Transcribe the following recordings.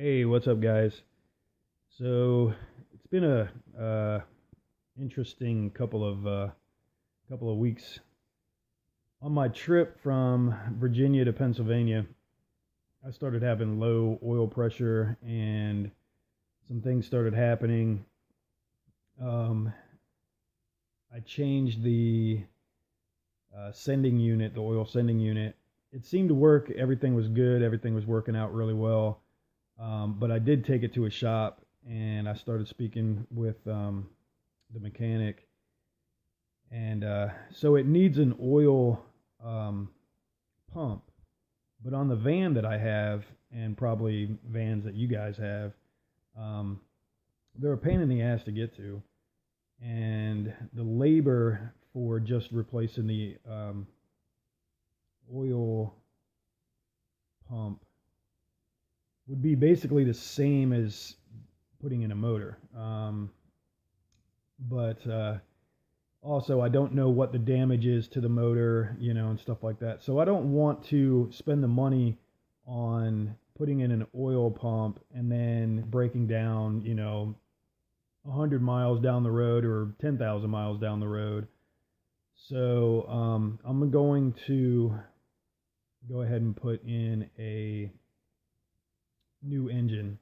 Hey, what's up, guys? So it's been a interesting couple of weeks on my trip from Virginia to Pennsylvania. I started having low oil pressure, and some things started happening. Um, I changed the sending unit, the oil sending unit. It seemed to work. Everything was good. Everything was working out really well. But I did take it to a shop, and I started speaking with the mechanic, and so it needs an oil um, pump. But on the van that I have, and probably vans that you guys have, um, they're a pain in the ass to get to, and the labor for just replacing the oil pump would be basically the same as putting in a motor. But Also, I don't know what the damage is to the motor, and stuff like that. So I don't want to spend the money on putting in an oil pump and then breaking down, 100 miles down the road or 10,000 miles down the road. So I'm going to go ahead and put in a new engine.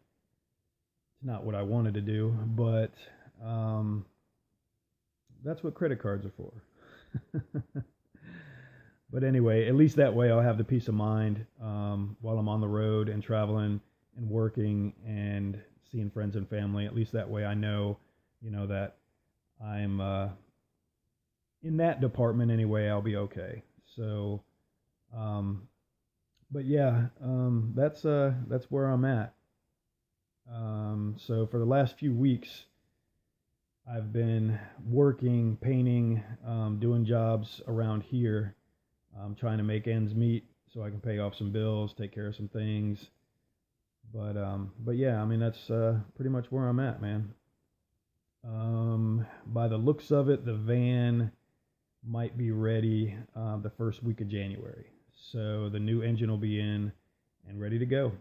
It's not what I wanted to do, but um, that's what credit cards are for. But anyway, at least that way I'll have the peace of mind while I'm on the road and traveling and working and seeing friends and family. At least that way I know, that I'm in that department anyway. I'll be okay. So, um, but yeah, that's where I'm at. So for the last few weeks, I've been working, painting, doing jobs around here, trying to make ends meet so I can pay off some bills, take care of some things. But yeah, I mean that's pretty much where I'm at, man. By the looks of it, the van might be ready the first week of January, so the new engine will be in and ready to go.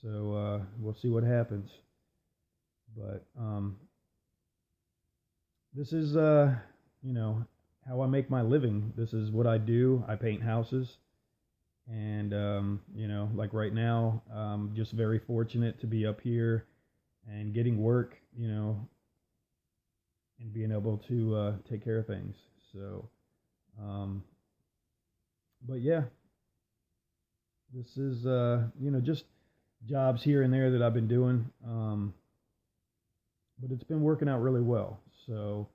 So we'll see what happens. But this is how I make my living. This is what I do. I paint houses, and like right now, just very fortunate to be up here and getting work, and being able to take care of things. So, um, but yeah, this is just jobs here and there that I've been doing, but it's been working out really well. So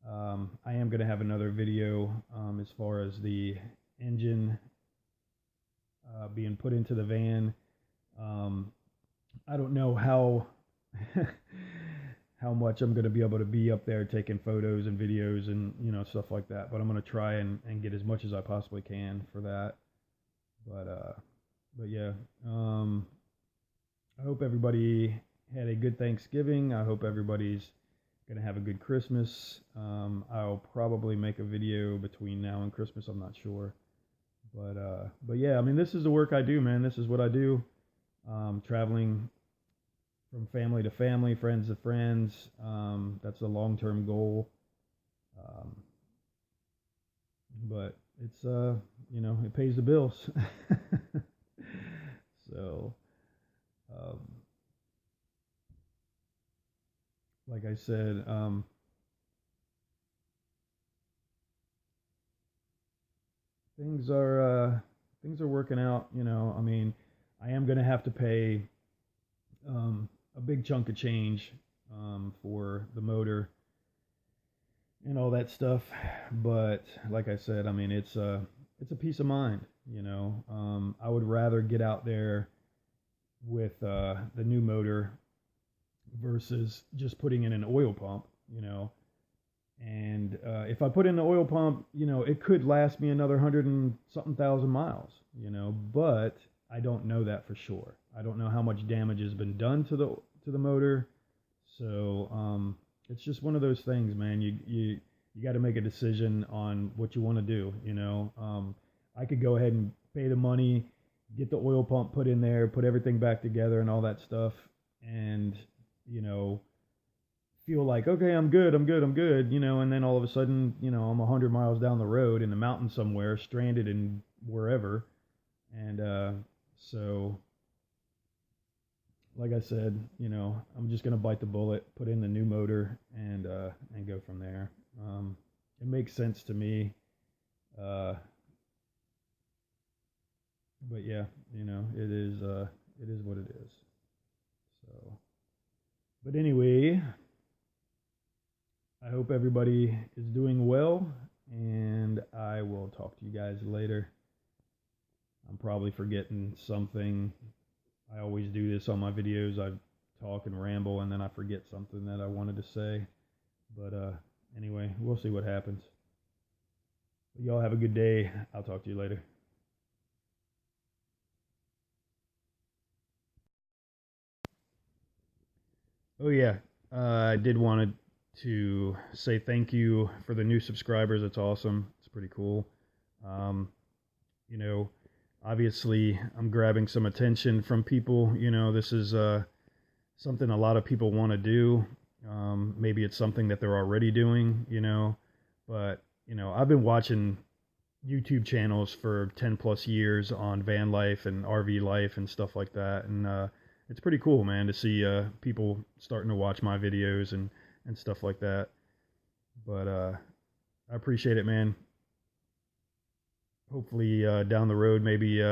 I am going to have another video as far as the engine being put into the van. I don't know how how much I'm going to be able to be up there taking photos and videos and stuff like that. But I'm going to try and get as much as I possibly can for that. But yeah, I hope everybody had a good Thanksgiving. I hope everybody's gonna have a good Christmas. I'll probably make a video between now and Christmas. I'm not sure, but yeah, I mean, this is the work I do, man. This is what I do. Traveling from family to family, friends to friends. That's a long-term goal. Um, but it's it pays the bills. So, um, like I said, things are things are working out. I mean, I am gonna have to pay a big chunk of change for the motor and all that stuff. But like I said, I mean, it's a peace of mind. I would rather get out there with the new motor versus just putting in an oil pump. And if I put in the oil pump, it could last me another 100 and something thousand miles. But I don't know that for sure. I don't know how much damage has been done to the motor. So it's just one of those things, man. You got to make a decision on what you want to do. I could go ahead and pay the money, get the oil pump put in there, put everything back together and all that stuff, and, you know, feel like, okay, I'm good, you know, and then all of a sudden, you know, I'm 100 miles down the road in the mountains somewhere, stranded in wherever. And so, like I said, you know, I'm just gonna bite the bullet, put in the new motor, and go from there. It makes sense to me. Uh, but yeah, you know, it is what it is. So, but anyway, I hope everybody is doing well, and I will talk to you guys later. I'm probably forgetting something. I always do this on my videos. I talk and ramble, and then I forget something that I wanted to say. But anyway, we'll see what happens. Y'all have a good day. I'll talk to you later. Oh yeah, I did want to say thank you for the new subscribers. It's awesome. It's pretty cool. Um, you know, obviously I'm grabbing some attention from people. You know, this is something a lot of people want to do. Maybe it's something that they're already doing, you know, but, you know, I've been watching YouTube channels for 10 plus years on van life and RV life and stuff like that. And it's pretty cool, man, to see people starting to watch my videos and stuff like that. But I appreciate it, man. Hopefully down the road, maybe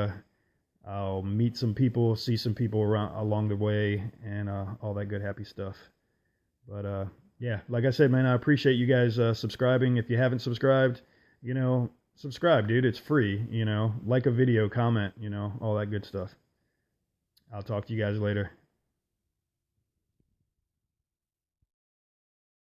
I'll meet some people, see some people around along the way, and all that good happy stuff. But yeah, like I said, man, I appreciate you guys subscribing. If you haven't subscribed, you know, subscribe, dude. It's free. You know, like a video, comment, you know, all that good stuff. I'll talk to you guys later.